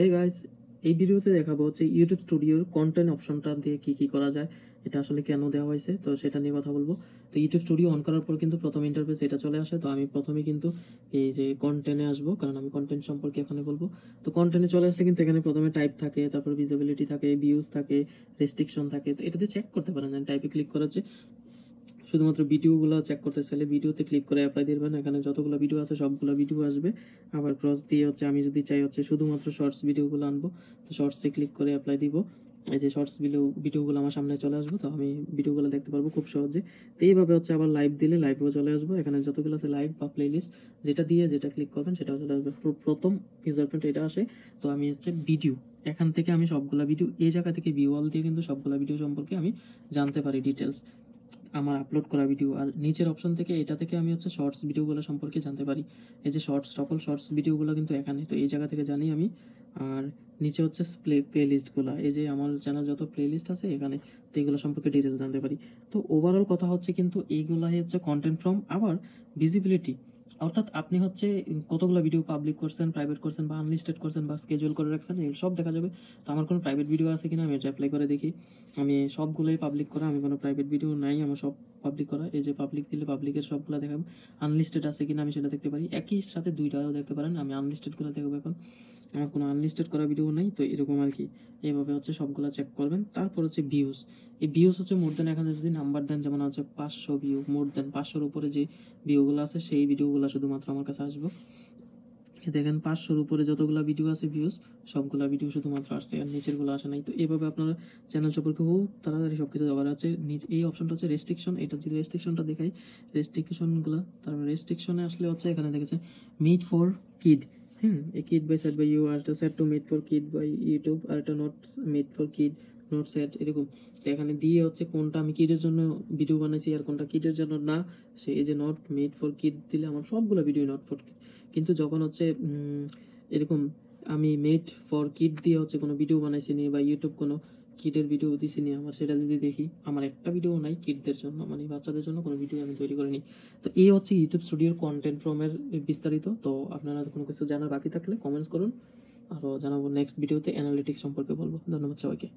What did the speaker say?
Hey guys, এই ভিডিওতে দেখাবো হচ্ছে ইউটিউব স্টুডিওর কন্টেন্ট অপশনটা দিয়ে কি করা যায়। এটা আসলে কেন দেওয়া হয়েছে তো সেটা নিয়ে কথা বলবো। তো ইউটিউব স্টুডিও অন করার পর কিন্তু প্রথম ইন্টারফেস এটা চলে আসে। তো আমি প্রথমে কিন্তু এই যে কন্টেন্টে আসবো, কারণ আমি কন্টেন্ট সম্পর্কে এখানে বলবো। তো কন্টেন্টে চলে আসলে কিন্তু এখানে প্রথমে টাইপ থাকে, তারপর ভিজিবিলিটি থাকে, ভিউজ থাকে, রেস্ট্রিকশন থাকে। তো এটাতে চেক করতে পারেন, টাইপে ক্লিক করেছে শুধুমাত্র ভিডিওগুলো চেক করতে চাইলে ভিডিওতে ক্লিক করে অ্যাপ্লাই দিবেন। এখানে যতগুলো ভিডিও আছে সবগুলো ভিডিও আসবে। আবার ক্রস দিয়ে হচ্ছে আমি যদি চাই হচ্ছে শুধুমাত্র শর্টস ভিডিওগুলো আনবো, তো শর্টসে ক্লিক করে অ্যাপ্লাই দিব। এই যে শর্টস ভিডিওগুলো আমার সামনে চলে আসবে, তো আমি ভিডিওগুলো দেখতে পারবো খুব সহজে। তো এইভাবে হচ্ছে আবার লাইভ দিলে লাইভেও চলে আসবো। এখানে যতগুলো আছে লাইভ বা প্লেলিস্ট, যেটা ক্লিক করবেন সেটাও চলে আসবে। প্রথম রিজাল্ট এটা আসে। তো আমি হচ্ছে ভিডিও, এখান থেকে আমি সবগুলা ভিডিও, এই জায়গা থেকে ভিউ অল দিয়ে কিন্তু সবগুলা ভিডিও সম্পর্কে আমি জানতে পারি ডিটেলস, আমার আপলোড করা ভিডিও। আর নিচের অপশন থেকে এটা থেকে আমি হচ্ছে শর্টস ভিডিওগুলো সম্পর্কে জানতে পারি। এই যে সকল শর্টস ভিডিওগুলো কিন্তু এখানে, তো এই জায়গা থেকে জানি আমি। আর নিচে হচ্ছে প্লে লিস্টগুলো, এই যে আমার চ্যানেল যত প্লে লিস্ট আছে এখানে, তো এগুলো সম্পর্কে ডিটেলস জানতে পারি। তো ওভারঅল কথা হচ্ছে কিন্তু এইগুলাই হচ্ছে কন্টেন্ট ফ্রম। আবার ভিজিবিলিটি, অর্থাৎ আপনি হচ্ছে কতগুলো ভিডিও পাবলিক করছেন, প্রাইভেট করছেন বা আনলিস্টেড করছেন বা স্কেজুয়াল করে রাখছেন, এগুলো সব দেখা যাবে। তো আমার কোনো প্রাইভেট ভিডিও আছে কিনা আমি এটা অ্যাপ্লাই করে দেখি। আমি সবগুলোই পাবলিক করা, আমি কোনো প্রাইভেট ভিডিও নাই, আমার সব পাবলিক করা। এই যে পাবলিক দিলে পাবলিকের সবগুলো দেখাবো। আনলিস্টেড আছে কিনা আমি সেটা দেখতে পারি, একই সাথে দুইটাও দেখতে পারেন। আমি আনলিস্টেডগুলো দেখবো এখন, আমার কোনো আনলিস্টেড করা ভিডিও নাই। তো এরকম আর কি, এইভাবে হচ্ছে সবগুলো চেক করবেন। তারপর হচ্ছে ভিউজ, এই ভিউজ হচ্ছে মোর দেন, এখানে যদি নাম্বার দেন, যেমন হচ্ছে 500 ভিউ, মোর দেন 500-র উপরে যে ভিউগুলো আছে সেই ভিডিওগুলো শুধুমাত্র আমার কাছে আসবে। দেখেন 500-র উপরে যতগুলো ভিডিও আছে ভিউজ, সবগুলা ভিডিও শুধুমাত্র আসছে, আর নিচেরগুলো আসে নাই। তো এইভাবে আপনারা চ্যানেল সম্পর্কে খুব তাড়াতাড়ি সবকিছু দেওয়ার আছে। এই অপশনটা হচ্ছে রেস্ট্রিকশন, এটা যদি রেস্ট্রিকশনটা দেখাই, রেস্ট্রিকশনগুলো, তারপর রেস্ট্রিকশনে আসলে হচ্ছে এখানে দেখেছে মিট ফর কিড। এই kid by set by you, আর একটা set to meant for kid by YouTube, আর একটা not meant for kid, not set, এরকম। তো এখানে দিয়ে হচ্ছে কোনটা আমি কিডের জন্য ভিডিও বানাইছি আর কোনটা কিডের জন্য না। সে এই যে নট মেড ফর কিড দিলে আমার সবগুলো ভিডিও নট ফর। কিন্তু যখন হচ্ছে এরকম আমি মেড ফর কিড দিয়ে হচ্ছে কোনো ভিডিও বানাইছি নি, বা ইউটিউব কোনো কিডের ভিডিও দিছি নি, আমার সেটা যদি দেখি, আমার একটা ভিডিও নাই কিডদের জন্য, মানে বাচ্চাদের জন্য কোনো ভিডিও আমি তৈরি করিনি। তো এই হচ্ছে ইউটিউব স্টুডিওর কন্টেন্ট ফ্রমের বিস্তারিত। তো আপনারা কোনো কিছু জানার বাকি থাকলে কমেন্টস করুন, আরও জানাবো নেক্সট ভিডিওতে অ্যানালিটিক্স সম্পর্কে বলবো। ধন্যবাদ সবাইকে।